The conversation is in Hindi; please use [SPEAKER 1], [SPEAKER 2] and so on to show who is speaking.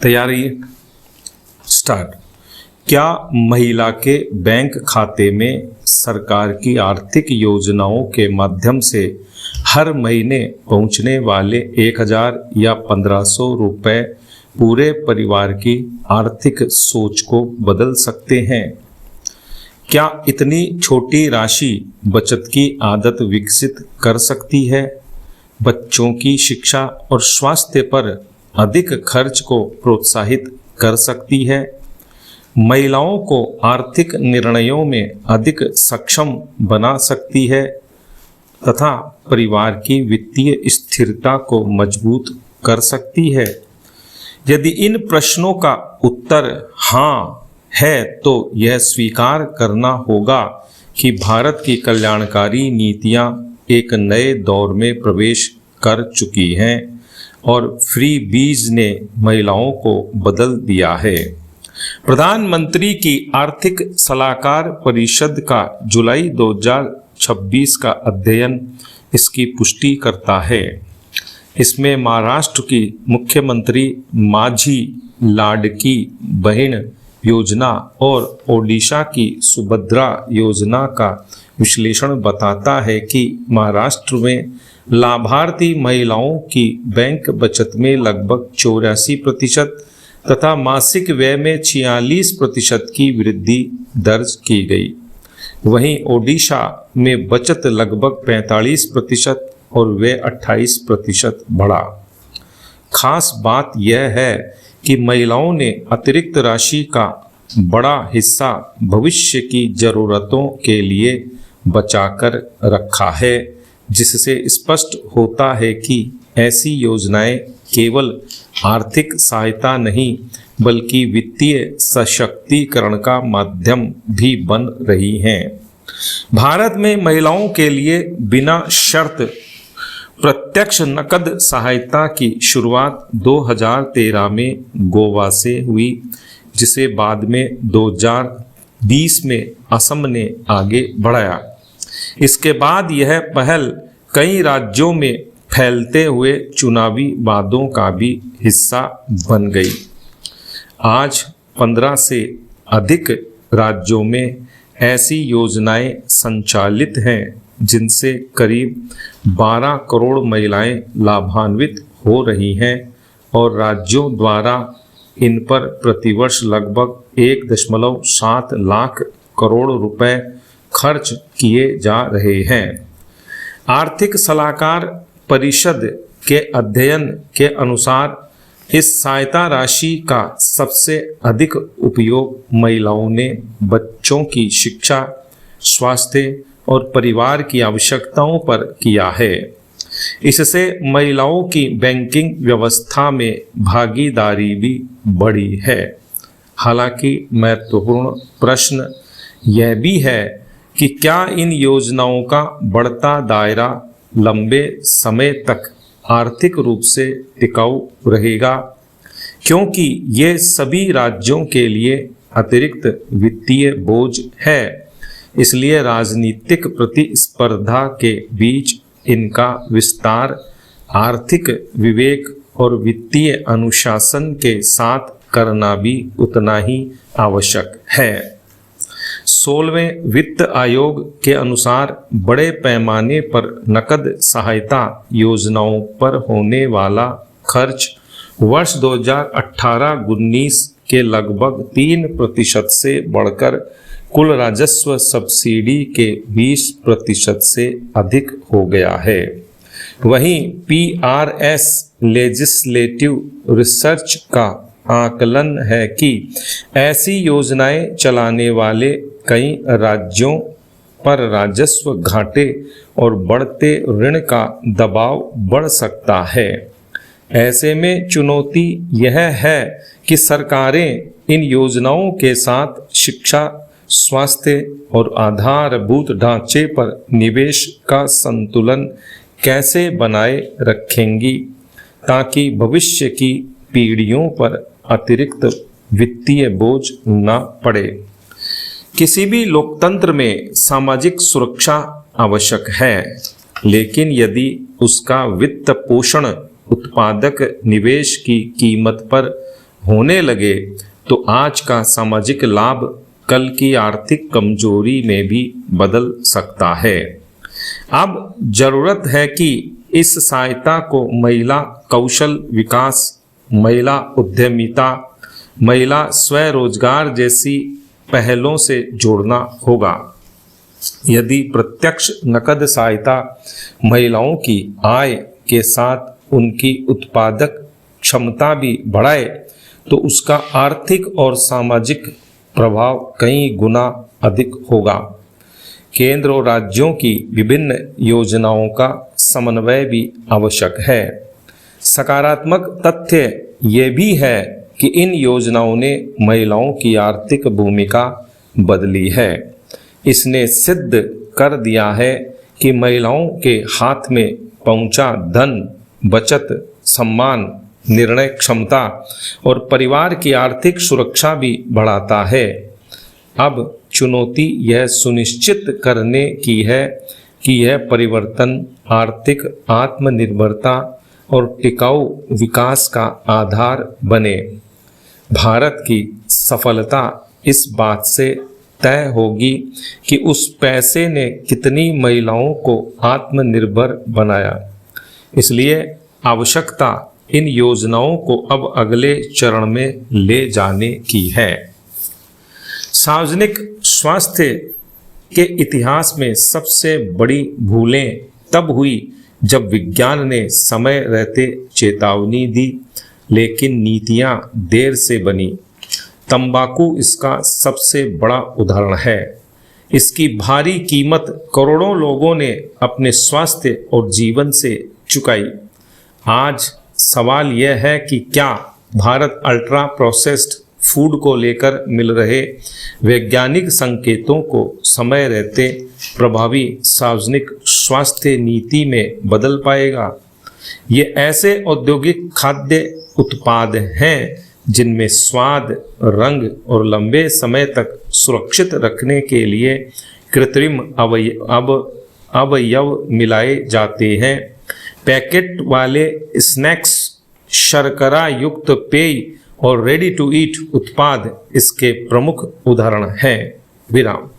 [SPEAKER 1] तैयारी स्टार्ट। क्या महिला के बैंक खाते में सरकार की आर्थिक योजनाओं के माध्यम से हर महीने पहुंचने वाले 1000 या 1500 रुपए पूरे परिवार की आर्थिक सोच को बदल सकते हैं? क्या इतनी छोटी राशि बचत की आदत विकसित कर सकती है? बच्चों की शिक्षा और स्वास्थ्य पर अधिक खर्च को प्रोत्साहित कर सकती है? महिलाओं को आर्थिक निर्णयों में अधिक सक्षम बना सकती है तथा परिवार की वित्तीय स्थिरता को मजबूत कर सकती है? यदि इन प्रश्नों का उत्तर हाँ है तो यह स्वीकार करना होगा कि भारत की कल्याणकारी नीतियां एक नए दौर में प्रवेश कर चुकी हैं और फ्री बीज ने महिलाओं को बदल दिया है। प्रधानमंत्री की आर्थिक सलाहकार परिषद का जुलाई 2026 का अध्ययन इसकी पुष्टि करता है। इसमें महाराष्ट्र की मुख्यमंत्री माझी लाडकी बहन योजना और ओडिशा की सुभद्रा योजना का विश्लेषण बताता है कि महाराष्ट्र में लाभार्थी महिलाओं की बैंक बचत में लगभग 84% तथा मासिक व्यय में 46% की वृद्धि दर्ज की गई। वहीं ओडिशा में बचत लगभग 45% और व्यय 28% बढ़ा। खास बात यह है कि महिलाओं ने अतिरिक्त राशि का बड़ा हिस्सा भविष्य की जरूरतों के लिए बचाकर रखा है, जिससे स्पष्ट होता है कि ऐसी योजनाएं केवल आर्थिक सहायता नहीं बल्कि वित्तीय सशक्तिकरण का माध्यम भी बन रही हैं। भारत में महिलाओं के लिए बिना शर्त प्रत्यक्ष नकद सहायता की शुरुआत 2013 में गोवा से हुई, जिसे बाद में 2020 में असम ने आगे बढ़ाया। इसके बाद यह पहल कई राज्यों में फैलते हुए चुनावी वादों का भी हिस्सा बन गई। आज 15 से अधिक राज्यों में ऐसी योजनाएं संचालित हैं जिनसे करीब 12 करोड़ महिलाएं लाभान्वित हो रही हैं और राज्यों द्वारा इन पर प्रतिवर्ष लगभग 1.7 लाख करोड़ रुपए खर्च किए जा रहे हैं। आर्थिक सलाहकार परिषद के अध्ययन के अनुसार इस सहायता राशि का सबसे अधिक उपयोग महिलाओं ने बच्चों की शिक्षा, स्वास्थ्य और परिवार की आवश्यकताओं पर किया है। इससे महिलाओं की बैंकिंग व्यवस्था में भागीदारी भी बढ़ी है। हालांकि महत्वपूर्ण प्रश्न यह भी है कि क्या इन योजनाओं का बढ़ता दायरा लंबे समय तक आर्थिक रूप से टिकाऊ रहेगा, क्योंकि ये सभी राज्यों के लिए अतिरिक्त वित्तीय बोझ है। इसलिए राजनीतिक प्रतिस्पर्धा के बीच इनका विस्तार आर्थिक विवेक और वित्तीय अनुशासन के साथ करना भी उतना ही आवश्यक है। 16वें वित्त आयोग के अनुसार बड़े पैमाने पर नकद सहायता योजनाओं पर होने वाला खर्च वर्ष 2018-19 के लगभग 3% से बढ़कर कुल राजस्व सब्सिडी के 20% से अधिक हो गया है। वहीं PRS लेजिस्लेटिव रिसर्च का आकलन है कि ऐसी योजनाएं चलाने वाले कई राज्यों पर राजस्व घाटे और बढ़ते ऋण का दबाव बढ़ सकता है। ऐसे में चुनौती यह है कि सरकारें इन योजनाओं के साथ शिक्षा, स्वास्थ्य और आधारभूत ढांचे पर निवेश का संतुलन कैसे बनाए रखेंगी ताकि भविष्य की पीढ़ियों पर अतिरिक्त वित्तीय बोझ न पड़े। किसी भी लोकतंत्र में सामाजिक सुरक्षा आवश्यक है, लेकिन यदि उसका वित्त पोषण उत्पादक निवेश की कीमत पर होने लगे तो आज का सामाजिक लाभ कल की आर्थिक कमजोरी में भी बदल सकता है। अब जरूरत है कि इस सहायता को महिला कौशल विकास, महिला उद्यमिता, महिला स्वरोजगार जैसी पहलों से जोड़ना होगा। यदि प्रत्यक्ष नकद सहायता महिलाओं की आय के साथ उनकी उत्पादक क्षमता भी बढ़ाए तो उसका आर्थिक और सामाजिक प्रभाव कई गुना अधिक होगा। केंद्र और राज्यों की विभिन्न योजनाओं का समन्वय भी आवश्यक है। सकारात्मक तथ्य ये भी है कि इन योजनाओं ने महिलाओं की आर्थिक भूमिका बदली है। इसने सिद्ध कर दिया है कि महिलाओं के हाथ में पहुंचा धन, बचत, सम्मान, निर्णय क्षमता और परिवार की आर्थिक सुरक्षा भी बढ़ाता है। अब चुनौती यह सुनिश्चित करने की है कि यह परिवर्तन आर्थिक आत्मनिर्भरता और टिकाऊ विकास का आधार बने। भारत की सफलता इस बात से तय होगी कि उस पैसे ने कितनी महिलाओं को आत्मनिर्भर बनाया। इसलिए आवश्यकता इन योजनाओं को अब अगले चरण में ले जाने की है। सार्वजनिक स्वास्थ्य के इतिहास में सबसे बड़ी भूलें तब हुई जब विज्ञान ने समय रहते चेतावनी दी, लेकिन नीतियां देर से बनी। तंबाकू इसका सबसे बड़ा उदाहरण है। इसकी भारी कीमत करोड़ों लोगों ने अपने स्वास्थ्य और जीवन से चुकाई। आज सवाल यह है कि क्या भारत अल्ट्रा प्रोसेस्ड फूड को लेकर मिल रहे वैज्ञानिक संकेतों को समय रहते प्रभावी सार्वजनिक स्वास्थ्य नीति में बदल पाएगा? ये ऐसे औद्योगिक खाद्य उत्पाद हैं जिनमें स्वाद, रंग और लंबे समय तक सुरक्षित रखने के लिए कृत्रिम अवयव मिलाए जाते हैं। पैकेट वाले स्नैक्स, शर्करा युक्त पेय और रेडी टू ईट उत्पाद इसके प्रमुख उदाहरण हैं। विराम।